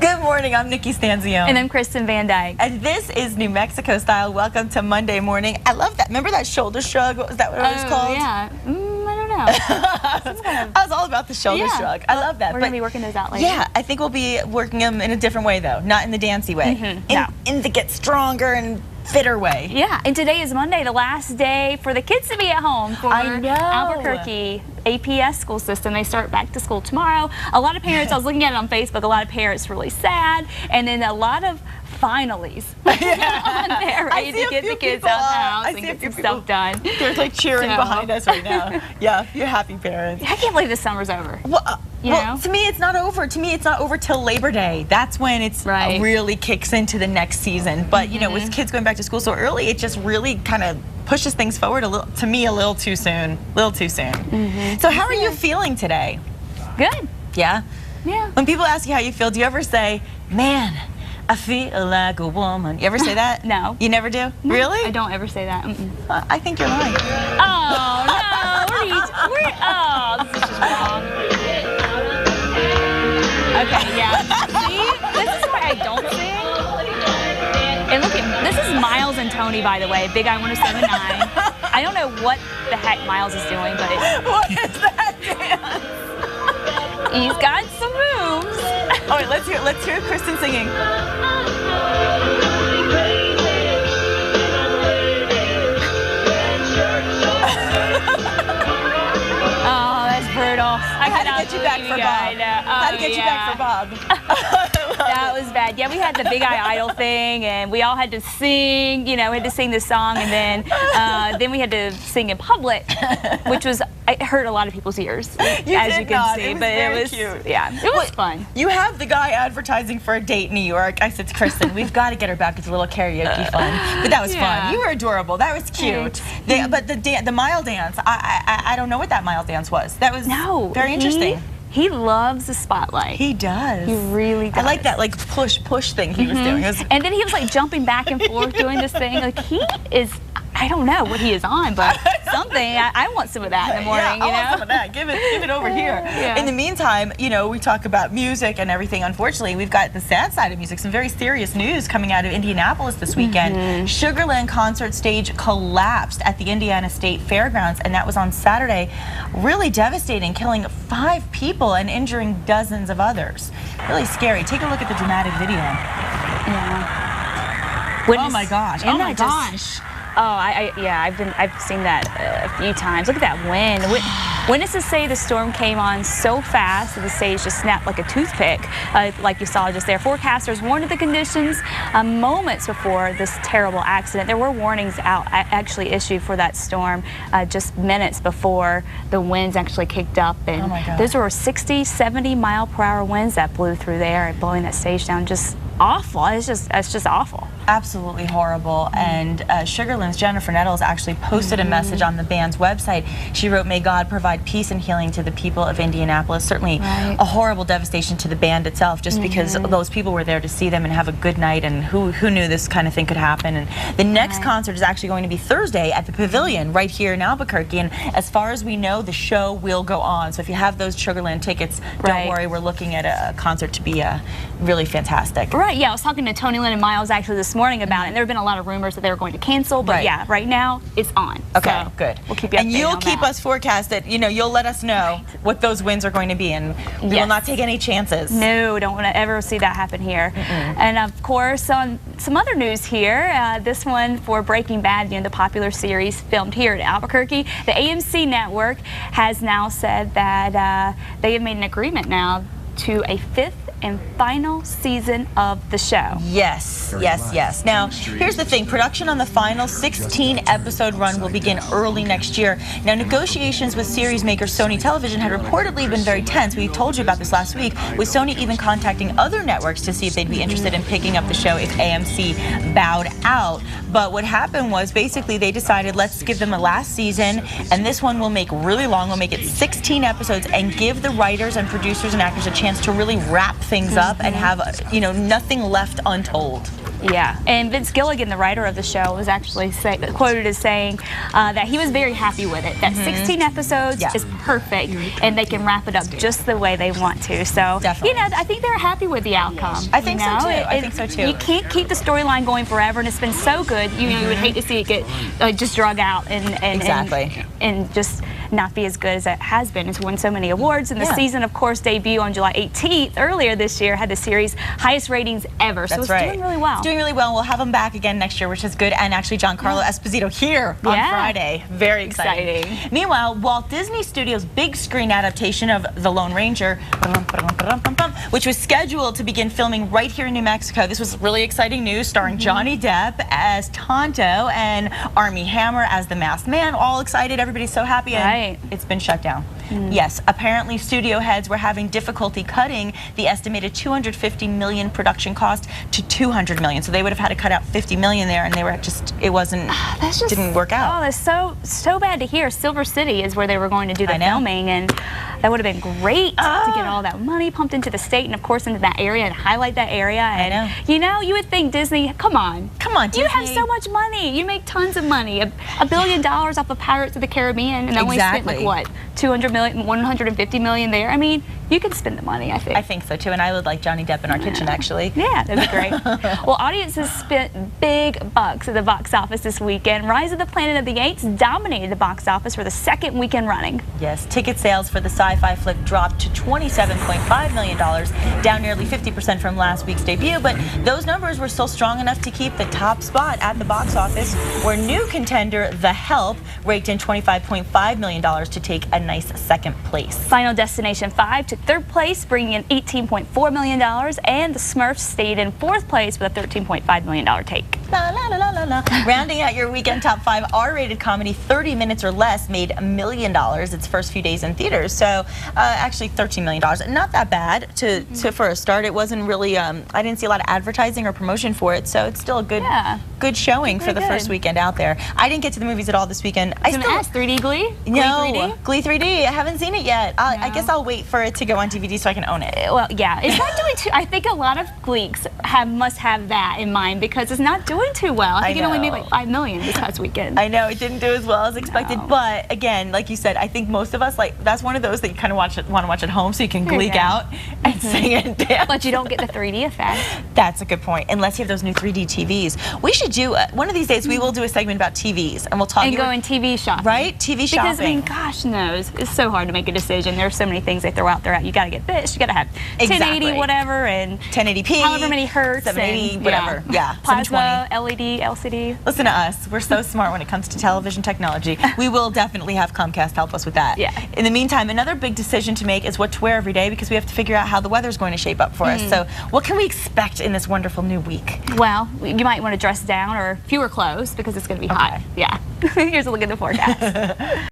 Good morning, I'm Nikki Stanzione. And I'm Kristen Van Dyke. And this is New Mexico Style. Welcome to Monday morning. I love that. Remember that shoulder shrug? What was that what it was called? Yeah. I don't know. I was all about the shoulder shrug. I love that. We're going to be working those out later. Yeah, I think we'll be working them in a different way, though. Not in the dancey way. In the get stronger and fitter way. Yeah, and today is Monday, the last day for the kids to be at home for Albuquerque APS school system. They start back to school tomorrow. A lot of parents, I was looking at it on Facebook, a lot of parents really sad, and then a lot of finalies on there ready to get the kids out the house and get some stuff done. They're like cheering behind us right now. Yeah, you're happy parents. I can't believe this summer's over. Well, to me, it's not over. To me, it's not over till Labor Day. That's when it's really kicks into the next season. But, you know, with kids going back to school so early, it just really kind of pushes things forward a little, to me, a little too soon. So how are you feeling today? Good. Yeah? Yeah. When people ask you how you feel, do you ever say, man, I feel like a woman? You ever say that? No. You never do? No, really? I don't ever say that. I think you're lying. Oh, no. This is just wrong. Okay, yeah. See? This is why I don't sing. And look at, this is Myles and Tony, by the way. Big Eye 1079. I don't know what the heck Myles is doing, but what is that dance? He's got some moves. All right, let's hear Kristen singing. Oh, that's brutal. I had to get you back for Bob. I had to get you back for Bob. That was bad. Yeah, we had the Big Eye Idol thing, and we all had to sing. You know, we had to sing this song, and then we had to sing in public, which was it hurt a lot of people's ears, as you can see. But it was cute. Yeah, it was fun. You have the guy advertising for a date in New York. I said to Kristen, we've got to get her back. It's a little karaoke fun. But that was fun. You were adorable. That was cute. But the mile dance, I don't know what that mile dance was. That was very interesting. He loves the spotlight. He does. He really does. I like that like push thing he was doing. And then he was like jumping back and forth doing this thing. Like he is, I don't know what he is on, but something. I want some of that in the morning. I want some of that. Give it over here. In the meantime, you know, we talk about music and everything. Unfortunately, we've got the sad side of music. Some very serious news coming out of Indianapolis this weekend. Sugarland concert stage collapsed at the Indiana State Fairgrounds, and that was on Saturday. Really devastating, killing 5 people and injuring dozens of others. Really scary. Take a look at the dramatic video. Oh my gosh. Oh my gosh. Oh, I've seen that a few times. Look at that wind. Witnesses say the storm came on so fast that the stage just snapped like a toothpick, like you saw just there. Forecasters warned of the conditions moments before this terrible accident. There were warnings actually issued for that storm just minutes before the winds actually kicked up. And those were 60, 70 mile per hour winds that blew through there and blowing that stage down. Just awful. It's just awful. Absolutely horrible. And Sugarland's Jennifer Nettles actually posted a message on the band's website. She wrote, "May God provide peace and healing to the people of Indianapolis." Certainly a horrible devastation to the band itself, just because those people were there to see them and have a good night, and who knew this kind of thing could happen. And the next concert is actually going to be Thursday at the Pavilion right here in Albuquerque, and as far as we know, the show will go on. So if you have those Sugarland tickets, don't worry, we're looking at a concert to be really fantastic. Yeah, I was talking to Tony Lynn and Myles actually this morning about it, and there have been a lot of rumors that they were going to cancel, but yeah, right now it's on. Okay, so good. We'll keep you updated. And you'll keep us forecasted. You know, you'll let us know what those winds are going to be, and we will not take any chances. No, don't want to ever see that happen here. And of course, on some other news here, this one for Breaking Bad, you know, the popular series filmed here in Albuquerque. The AMC network has now said that they have made an agreement now to a 5th and final season of the show. Yes. Now, here's the thing. Production on the final 16-episode run will begin early next year. Now, negotiations with series maker Sony Television had reportedly been very tense. We told you about this last week, with Sony even contacting other networks to see if they'd be interested in picking up the show if AMC bowed out. But what happened was basically they decided, let's give them a last season, and this one will make really long. We'll make it 16 episodes and give the writers and producers and actors a chance to really wrap things up and have, you know, nothing left untold. Yeah, and Vince Gilligan, the writer of the show, was actually quoted as saying that he was very happy with it. That 16 episodes is perfect, and they can wrap it up just the way they want to. So, you know, I think they're happy with the outcome. I think so too. I think so too. You can't keep the storyline going forever, and it's been so good. You would hate to see it get just drug out and just not be as good as it has been. It's won so many awards, and the season, of course, debut on July 18th earlier this year, had the series highest ratings ever. So it's doing really well. It's doing really well. We'll have them back again next year, which is good. And actually, Giancarlo Esposito here on Friday. Very exciting. Meanwhile, Walt Disney Studios' big screen adaptation of The Lone Ranger, which was scheduled to begin filming right here in New Mexico. This was really exciting news, starring Johnny Depp as Tonto and Armie Hammer as the Masked Man. All excited. Everybody's so happy. And it's been shut down. Yes, apparently studio heads were having difficulty cutting the estimated $250 million production cost to $200 million. So they would have had to cut out $50 million there, and they were just, it wasn't, didn't work out. Oh, that's so bad to hear. Silver City is where they were going to do the filming, and that would have been great to get all that money pumped into the state and, of course, into that area and highlight that area. And, you know, you would think Disney, come on, Disney. You have so much money. You make tons of money. $1 billion off of Pirates of the Caribbean, and only spent, like, what, 200 million, 150 million there. I mean, you can spend the money, I think. I think so too, and I would like Johnny Depp in our kitchen, actually. Yeah, that'd be great. Well, audiences spent big bucks at the box office this weekend. Rise of the Planet of the Apes dominated the box office for the second weekend running. Yes, ticket sales for the sci-fi flick dropped to $27.5 million, down nearly 50% from last week's debut, but those numbers were still strong enough to keep the top spot at the box office, where new contender The Help raked in $25.5 million to take a nice second place. Final Destination 5 took third place, bringing in $18.4 million, and the Smurfs stayed in fourth place with a $13.5 million take. La, la, la, la, la. Rounding out your weekend top 5 R-rated comedy, 30 Minutes or Less made $1 million its first few days in theaters. So actually $13 million. Not that bad for a start. It wasn't really, I didn't see a lot of advertising or promotion for it, so it's still a good showing for the first weekend out there. I didn't get to the movies at all this weekend. I still ask 3D Glee? No, Glee 3D. I haven't seen it yet. I guess I'll wait for it to go on DVD so I can own it. Well, yeah, it's not doing too. I think a lot of Gleeks must have that in mind because it's not doing too well. I think it only made like $5 million this past weekend. I know it didn't do as well as expected, but again, like you said, I think most of us that's one of those that you kind of want to watch at home so you can gleek out and sing and dance. But you don't get the 3D effect. That's a good point, unless you have those new 3D TVs. We should do one of these days. We will do a segment about TVs, and we'll talk. And go in TV shopping. Right, TV shopping. Because I mean, gosh knows, it's so hard to make a decision. There's so many things they throw out there. You got to get this. You got to have 1080 whatever and 1080p, however many hertz, 780 whatever. Yeah, plasma, LED, LCD. Listen to us. We're so smart when it comes to television technology. We will definitely have Comcast help us with that. Yeah. In the meantime, another big decision to make is what to wear every day because we have to figure out how the weather's going to shape up for us. So what can we expect in this wonderful new week? Well, you might want to dress down or fewer clothes because it's going to be hot. Yeah. Here's a look at the forecast.